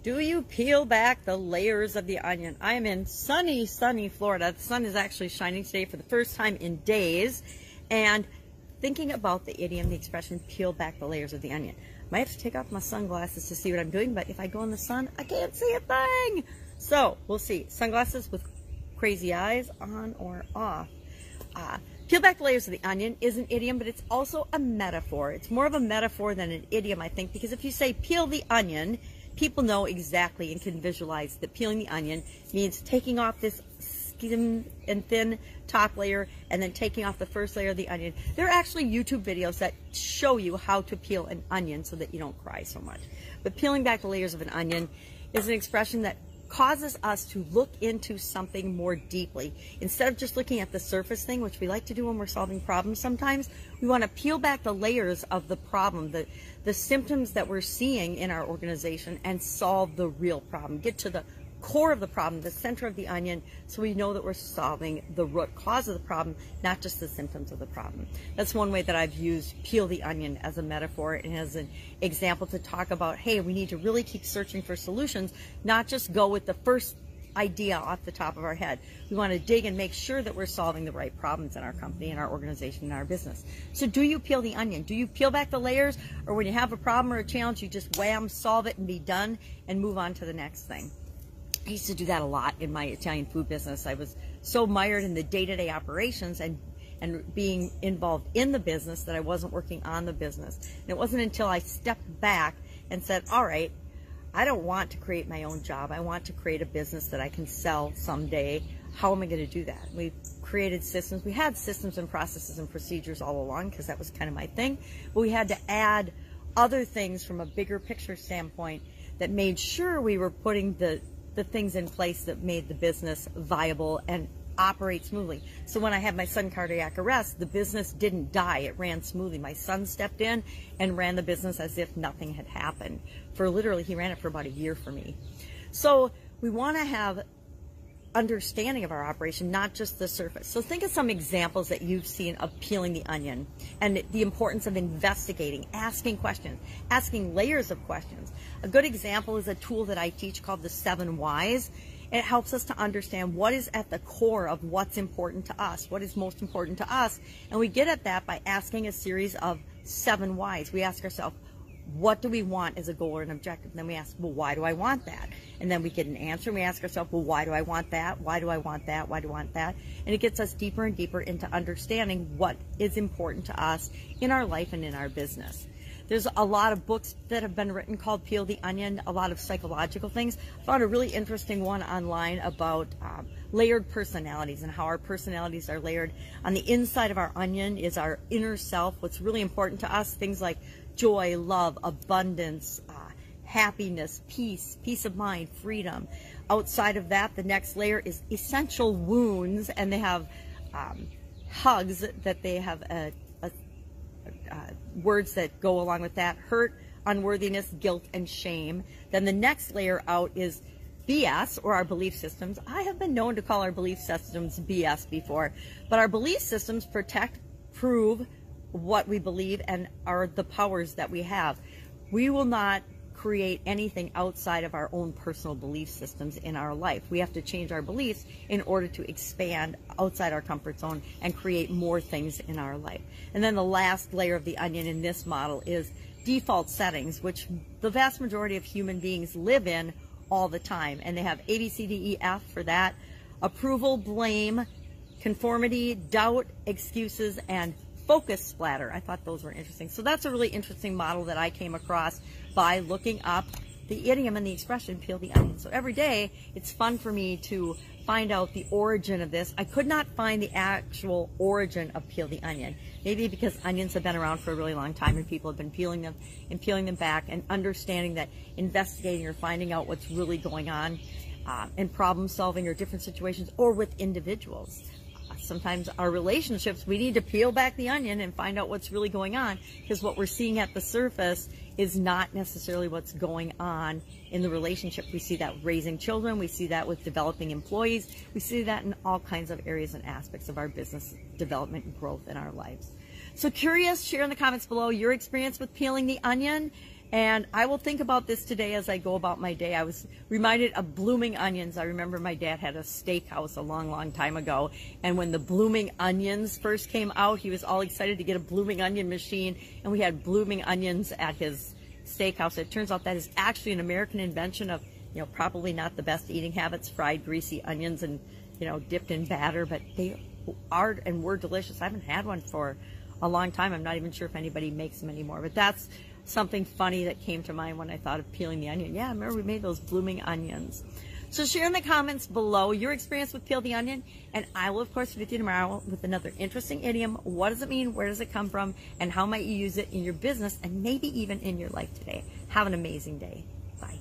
Do you peel back the layers of the onion? I am in sunny Florida. The sun is actually shining today for the first time in days. And thinking about the idiom, the expression, peel back the layers of the onion. Might have to take off my sunglasses to see what I'm doing, but if I go in the sun, I can't see a thing. So we'll see. Sunglasses with crazy eyes, on or off. Peel back the layers of the onion is an idiom, but it's also a metaphor. It's more of a metaphor than an idiom, I think, because if you say peel the onion, people know exactly and can visualize that peeling the onion means taking off this skin and thin top layer and then taking off the first layer of the onion. There are actually YouTube videos that show you how to peel an onion so that you don't cry so much. But peeling back the layers of an onion is an expression that causes us to look into something more deeply. Instead of just looking at the surface thing, which we like to do when we're solving problems sometimes, we want to peel back the layers of the problem, the symptoms that we're seeing in our organization, and solve the real problem. Get to the core of the problem, the center of the onion, so we know that we're solving the root cause of the problem, not just the symptoms of the problem. That's one way that I've used peel the onion as a metaphor and as an example to talk about, hey, we need to really keep searching for solutions, not just go with the first idea off the top of our head. We want to dig and make sure that we're solving the right problems in our company, in our organization, in our business. So do you peel the onion? Do you peel back the layers? Or when you have a problem or a challenge, you just wham, solve it and be done and move on to the next thing? I used to do that a lot in my Italian food business. I was so mired in the day-to-day operations and being involved in the business that I wasn't working on the business. And it wasn't until I stepped back and said, all right, I don't want to create my own job. I want to create a business that I can sell someday. How am I going to do that? We've created systems. We had systems and processes and procedures all along because that was kind of my thing. But we had to add other things from a bigger picture standpoint that made sure we were putting the things in place that made the business viable and operate smoothly. So when I had my son cardiac arrest, the business didn't die. It ran smoothly. My son stepped in and ran the business as if nothing had happened. He ran it for about a year for me. So we want to have understanding of our operation, not just the surface. So think of some examples that you've seen of peeling the onion and the importance of investigating, asking questions, asking layers of questions. A good example is a tool that I teach called the 7 Whys. And it helps us to understand what is at the core of what's important to us, what is most important to us. And we get at that by asking a series of 7 whys. We ask ourselves, what do we want as a goal or an objective? And then we ask, well, why do I want that? And then we get an answer and we ask ourselves, well, why do I want that? Why do I want that? Why do I want that? And it gets us deeper and deeper into understanding what is important to us in our life and in our business. There's a lot of books that have been written called Peel the Onion, a lot of psychological things. I found a really interesting one online about layered personalities and how our personalities are layered. On the inside of our onion is our inner self, what's really important to us, things like joy, love, abundance, happiness, peace of mind, freedom. Outside of that, the next layer is essential wounds, and they have hugs that they have words that go along with that: hurt, unworthiness, guilt, and shame. Then the next layer out is BS, or our belief systems. I have been known to call our belief systems BS before, but our belief systems protect, prove what we believe, and are the powers that we have. We will not create anything outside of our own personal belief systems in our life. We have to change our beliefs in order to expand outside our comfort zone and create more things in our life. And then the last layer of the onion in this model is default settings, which the vast majority of human beings live in all the time. And they have A, B, C, D, E, F for that: approval, blame, conformity, doubt, excuses, and focus splatter. I thought those were interesting. So that's a really interesting model that I came across by looking up the idiom and the expression peel the onion. So every day it's fun for me to find out the origin of this. I could not find the actual origin of peel the onion. Maybe because onions have been around for a really long time and people have been peeling them and peeling them back, and understanding that, investigating or finding out what's really going on in problem solving or different situations, or with individuals. Sometimes our relationships, we need to peel back the onion and find out what's really going on, because what we're seeing at the surface is not necessarily what's going on in the relationship. We see that raising children, we see that with developing employees, we see that in all kinds of areas and aspects of our business development and growth in our lives. So curious, share in the comments below your experience with peeling the onion, And I will think about this today as I go about my day. I was reminded of blooming onions. I remember my dad had a steakhouse a long, long time ago. And when the blooming onions first came out, he was all excited to get a blooming onion machine. And we had blooming onions at his steakhouse. It turns out that is actually an American invention of, probably not the best eating habits, fried greasy onions and, dipped in batter. But they are and were delicious. I haven't had one for a long time. I'm not even sure if anybody makes them anymore. But that's something funny that came to mind when I thought of peeling the onion. Yeah, I remember we made those blooming onions. So share in the comments below your experience with peel the onion, and I will, of course, be with you tomorrow with another interesting idiom. What does it mean? Where does it come from? And how might you use it in your business and maybe even in your life today? Have an amazing day. Bye.